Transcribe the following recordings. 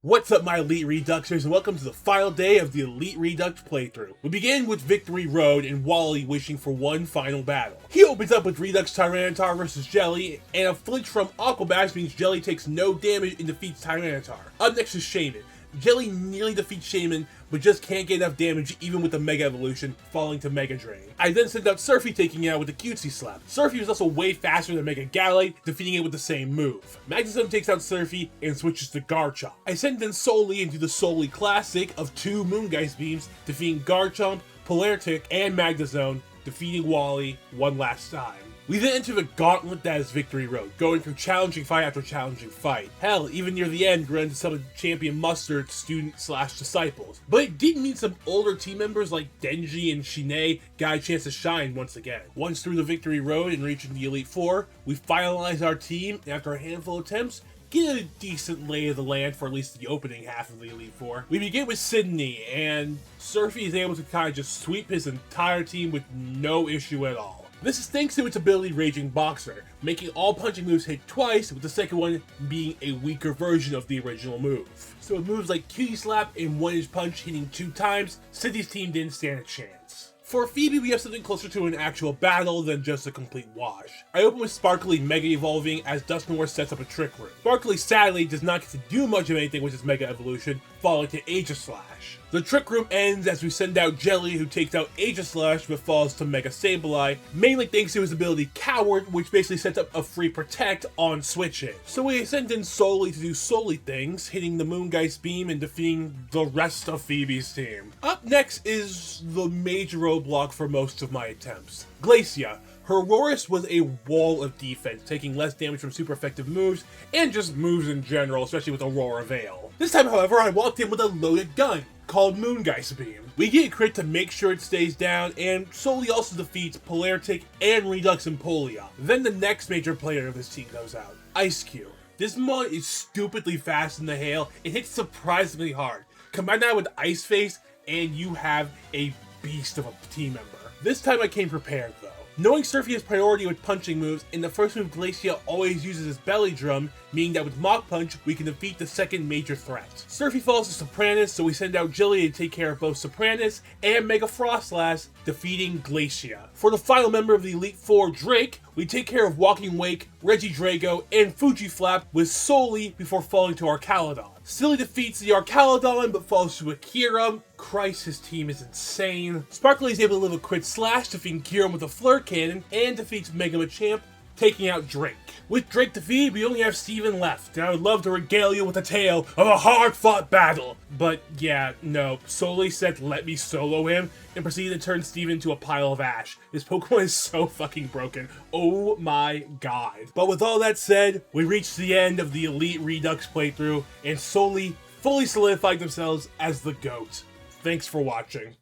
What's up, my Elite Reduxers, and welcome to the final day of the Elite Redux playthrough. We begin with Victory Road and Wally wishing for one final battle. He opens up with Redux Tyranitar versus Jelly, and a flinch from Aquabash means Jelly takes no damage and defeats Tyranitar. Up next is Shaman. Jelly nearly defeats Shaman, but just can't get enough damage even with the Mega Evolution, falling to Mega Drain. I then sent out Surfy, taking it out with the Cutesy Slap. Surfy was also way faster than Mega Gallade, defeating it with the same move. Magnezone takes out Surfy and switches to Garchomp. I sent in Soli into the Soli Classic of two Moongeist Beams, defeating Garchomp, Polartic, and Magnezone, defeating Wally one last time. We then enter the gauntlet that is Victory Road, going through challenging fight after challenging fight. Hell, even near the end, we ran into some of Champion Mustard's student/disciples. But it did mean some older team members like Denji and Shine got a chance to shine once again. Once through the Victory Road and reaching the Elite Four, we finalize our team, and after a handful of attempts, get a decent lay of the land for at least the opening half of the Elite Four. We begin with Sydney, and Surfy is able to kind of just sweep his entire team with no issue at all. This is thanks to its ability Raging Boxer, making all punching moves hit twice, with the second one being a weaker version of the original move. So with moves like Cutie Slap and 1-inch Punch hitting 2 times, Sydney's team didn't stand a chance. For Phoebe, we have something closer to an actual battle than just a complete wash. I open with Sparkly Mega Evolving as Dusknoir sets up a Trick Room. Sparkly sadly does not get to do much of anything with his Mega Evolution, falling to Aegislash. The Trick Room ends as we send out Jelly, who takes out Aegislash but falls to Mega Sableye, mainly thanks to his ability Coward, which basically sets up a free Protect on switches. So we sent in Soli to do Soli things, hitting the Moongeist Beam and defeating the rest of Phoebe's team. Up next is the major roadblock for most of my attempts. Glacia. Her Aurorus was a wall of defense, taking less damage from super effective moves, and just moves in general, especially with Aurora Veil. This time, however, I walked in with a loaded gun, called Moongeist Beam. We get a crit to make sure it stays down, and Soli also defeats Polartic and Redux Empoleon. Then the next major player of this team goes out, Ice Cube. This mod is stupidly fast in the hail, it hits surprisingly hard. Combine that with Ice Face, and you have a beast of a team member. This time I came prepared though. Knowing Surfy has priority with punching moves, and the first move Glacia always uses is Belly Drum, meaning that with Mach Punch, we can defeat the second major threat. Surfy falls to Sopranis, so we send out Jelly to take care of both Sopranis and Mega Frostlass, defeating Glacia. For the final member of the Elite Four, Drake, we take care of Walking Wake, Regidrago, and Fujiflap with Soli before falling to Arcaludon. Silly defeats the Arcaludon but falls to Akira. Christ, his team is insane. Sparkly is able to live a crit slash, defeating Kirim with a Flirt Cannon, and defeats Mega Machamp, taking out Drake. With Drake defeated, we only have Steven left, and I would love to regale you with a tale of a hard-fought battle. But yeah, no, Soli said let me solo him, and proceeded to turn Steven into a pile of ash. This Pokemon is so fucking broken. Oh my god. But with all that said, we reached the end of the Elite Redux playthrough, and Soli fully solidified themselves as the GOAT. Thanks for watching.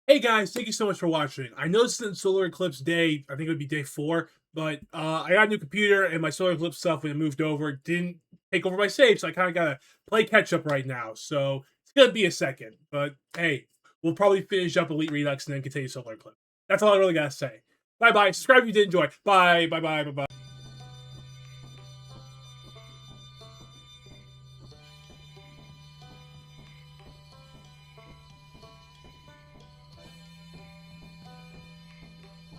Hey guys, thank you so much for watching. I know this isn't Solar Eclipse Day, I think it would be day 4, but I got a new computer and my Solar Eclipse stuff, when it moved over, didn't take over my save, so I kind of gotta play catch up right now. So it's gonna be a second, but hey, we'll probably finish up Elite Redux and then continue Solar Eclipse. That's all I really gotta say. Bye bye. Subscribe if you did enjoy. Bye bye bye bye bye.